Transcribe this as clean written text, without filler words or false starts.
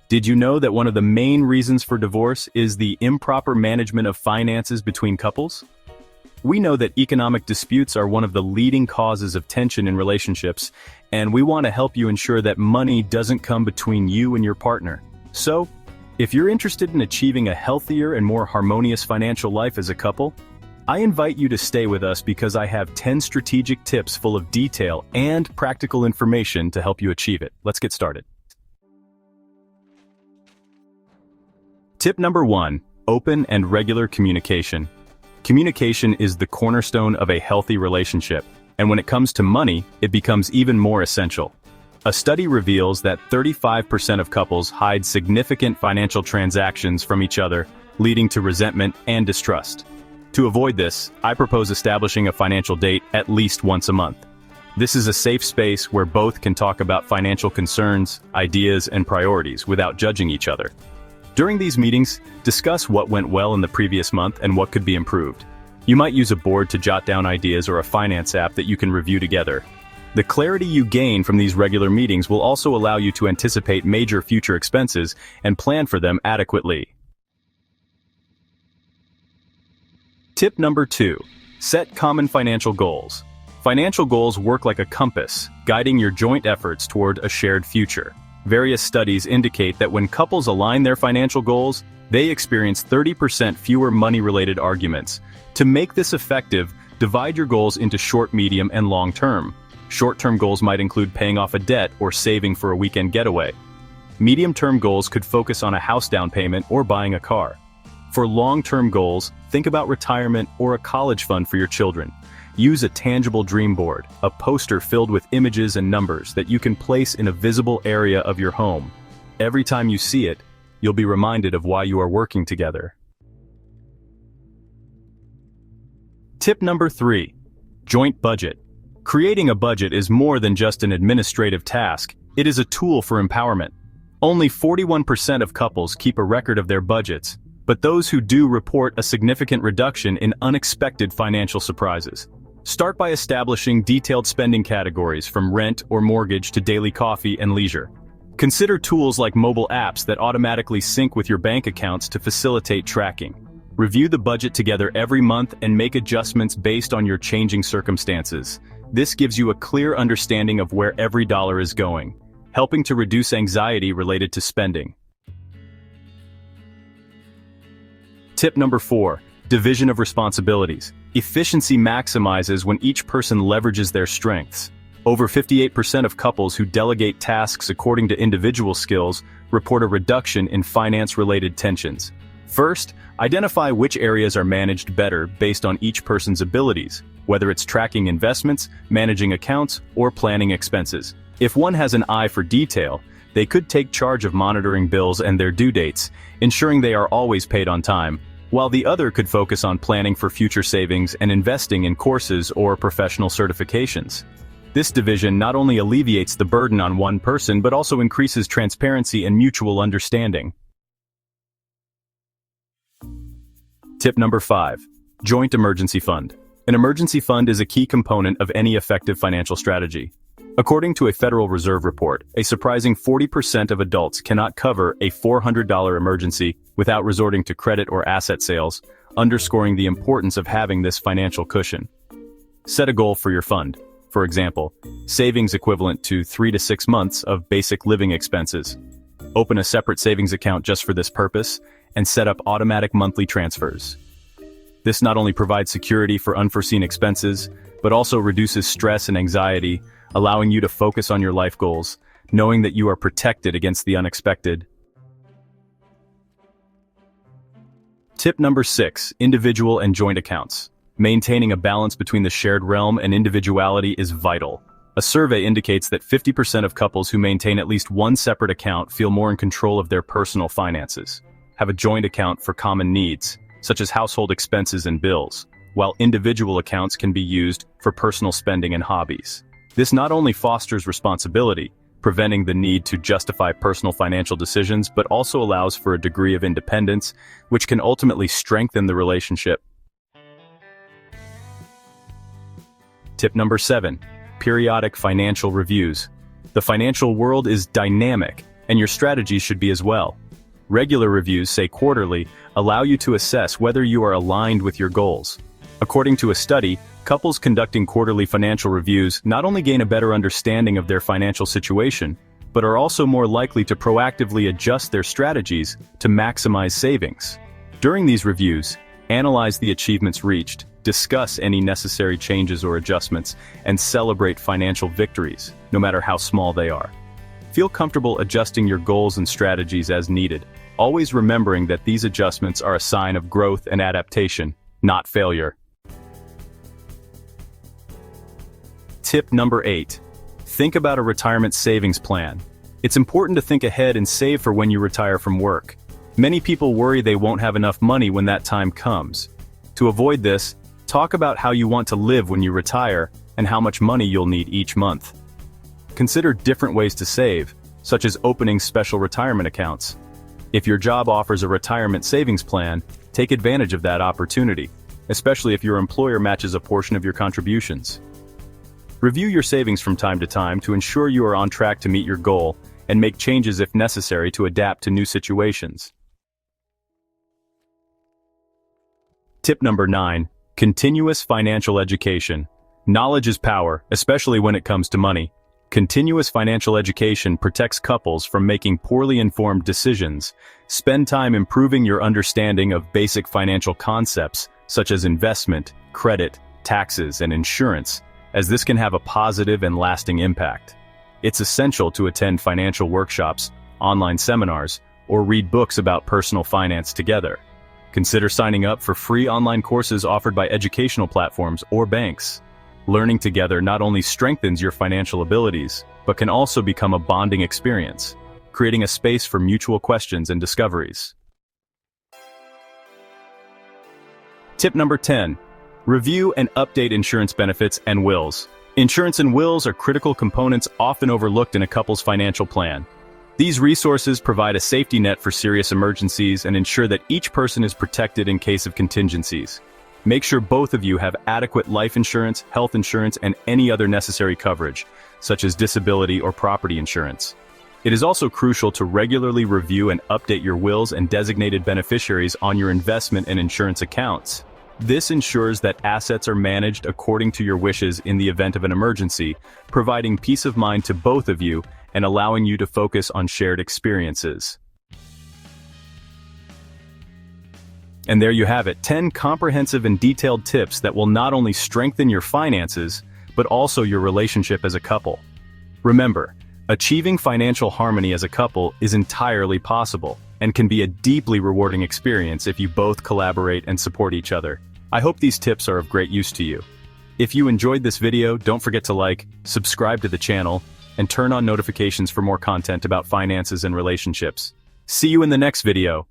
Did you know that one of the main reasons for divorce is the improper management of finances between couples? We know that economic disputes are one of the leading causes of tension in relationships, and we want to help you ensure that money doesn't come between you and your partner. So, if you're interested in achieving a healthier and more harmonious financial life as a couple, I invite you to stay with us because I have 10 strategic tips full of detail and practical information to help you achieve it. Let's get started. Tip number 1, open and regular communication. Communication is the cornerstone of a healthy relationship, and when it comes to money, it becomes even more essential. A study reveals that 35% of couples hide significant financial transactions from each other, leading to resentment and distrust. To avoid this, I propose establishing a financial date at least once a month. This is a safe space where both can talk about financial concerns, ideas, and priorities without judging each other. During these meetings, discuss what went well in the previous month and what could be improved. You might use a board to jot down ideas or a finance app that you can review together. The clarity you gain from these regular meetings will also allow you to anticipate major future expenses and plan for them adequately. Tip number 2, set common financial goals. Financial goals work like a compass, guiding your joint efforts toward a shared future. Various studies indicate that when couples align their financial goals, they experience 30% fewer money-related arguments. To make this effective, divide your goals into short, medium, and long-term. Short-term goals might include paying off a debt or saving for a weekend getaway. Medium-term goals could focus on a house down payment or buying a car. For long-term goals, think about retirement or a college fund for your children. Use a tangible dream board, a poster filled with images and numbers that you can place in a visible area of your home. Every time you see it, you'll be reminded of why you are working together. Tip number 3, joint budget. Creating a budget is more than just an administrative task, it is a tool for empowerment. Only 41% of couples keep a record of their budgets, but those who do report a significant reduction in unexpected financial surprises. Start by establishing detailed spending categories from rent or mortgage to daily coffee and leisure. Consider tools like mobile apps that automatically sync with your bank accounts to facilitate tracking. Review the budget together every month and make adjustments based on your changing circumstances. This gives you a clear understanding of where every dollar is going, helping to reduce anxiety related to spending. Tip number 4, division of responsibilities. Efficiency maximizes when each person leverages their strengths. Over 58% of couples who delegate tasks according to individual skills report a reduction in finance-related tensions. First, identify which areas are managed better based on each person's abilities, whether it's tracking investments, managing accounts, or planning expenses. If one has an eye for detail, they could take charge of monitoring bills and their due dates, ensuring they are always paid on time, while the other could focus on planning for future savings and investing in courses or professional certifications. This division not only alleviates the burden on one person but also increases transparency and mutual understanding. Tip number 5, joint emergency fund. An emergency fund is a key component of any effective financial strategy. According to a Federal Reserve report, a surprising 40% of adults cannot cover a $400 emergency without resorting to credit or asset sales, underscoring the importance of having this financial cushion. Set a goal for your fund. For example, savings equivalent to 3 to 6 months of basic living expenses. Open a separate savings account just for this purpose, and set up automatic monthly transfers. This not only provides security for unforeseen expenses, but also reduces stress and anxiety, allowing you to focus on your life goals, knowing that you are protected against the unexpected. Tip number 6, individual and joint accounts. Maintaining a balance between the shared realm and individuality is vital. A survey indicates that 50% of couples who maintain at least one separate account feel more in control of their personal finances. Have a joint account for common needs, such as household expenses and bills, while individual accounts can be used for personal spending and hobbies. This not only fosters responsibility, preventing the need to justify personal financial decisions, but also allows for a degree of independence, which can ultimately strengthen the relationship. Tip number 7, periodic financial reviews. The financial world is dynamic, and your strategies should be as well. Regular reviews, say quarterly, allow you to assess whether you are aligned with your goals. According to a study, couples conducting quarterly financial reviews not only gain a better understanding of their financial situation, but are also more likely to proactively adjust their strategies to maximize savings. During these reviews, analyze the achievements reached, discuss any necessary changes or adjustments, and celebrate financial victories, no matter how small they are. Feel comfortable adjusting your goals and strategies as needed, always remembering that these adjustments are a sign of growth and adaptation, not failure. Tip number 8. Think about a retirement savings plan. It's important to think ahead and save for when you retire from work. Many people worry they won't have enough money when that time comes. To avoid this, talk about how you want to live when you retire and how much money you'll need each month. Consider different ways to save, such as opening special retirement accounts. If your job offers a retirement savings plan, take advantage of that opportunity, especially if your employer matches a portion of your contributions. Review your savings from time to time to ensure you are on track to meet your goal, and make changes if necessary to adapt to new situations. Tip number 9. Continuous financial education. Knowledge is power, especially when it comes to money. Continuous financial education protects couples from making poorly informed decisions. Spend time improving your understanding of basic financial concepts, such as investment, credit, taxes, and insurance, as this can have a positive and lasting impact. It's essential to attend financial workshops, online seminars, or read books about personal finance together. Consider signing up for free online courses offered by educational platforms or banks. Learning together not only strengthens your financial abilities, but can also become a bonding experience, creating a space for mutual questions and discoveries. Tip number 10. Review and update insurance benefits and wills. Insurance and wills are critical components often overlooked in a couple's financial plan. These resources provide a safety net for serious emergencies and ensure that each person is protected in case of contingencies. Make sure both of you have adequate life insurance, health insurance, and any other necessary coverage, such as disability or property insurance. It is also crucial to regularly review and update your wills and designated beneficiaries on your investment and insurance accounts. This ensures that assets are managed according to your wishes in the event of an emergency, providing peace of mind to both of you and allowing you to focus on shared experiences. And there you have it, 10 comprehensive and detailed tips that will not only strengthen your finances, but also your relationship as a couple. Remember, achieving financial harmony as a couple is entirely possible and can be a deeply rewarding experience if you both collaborate and support each other. I hope these tips are of great use to you. If you enjoyed this video, don't forget to like, subscribe to the channel, and turn on notifications for more content about finances and relationships. See you in the next video.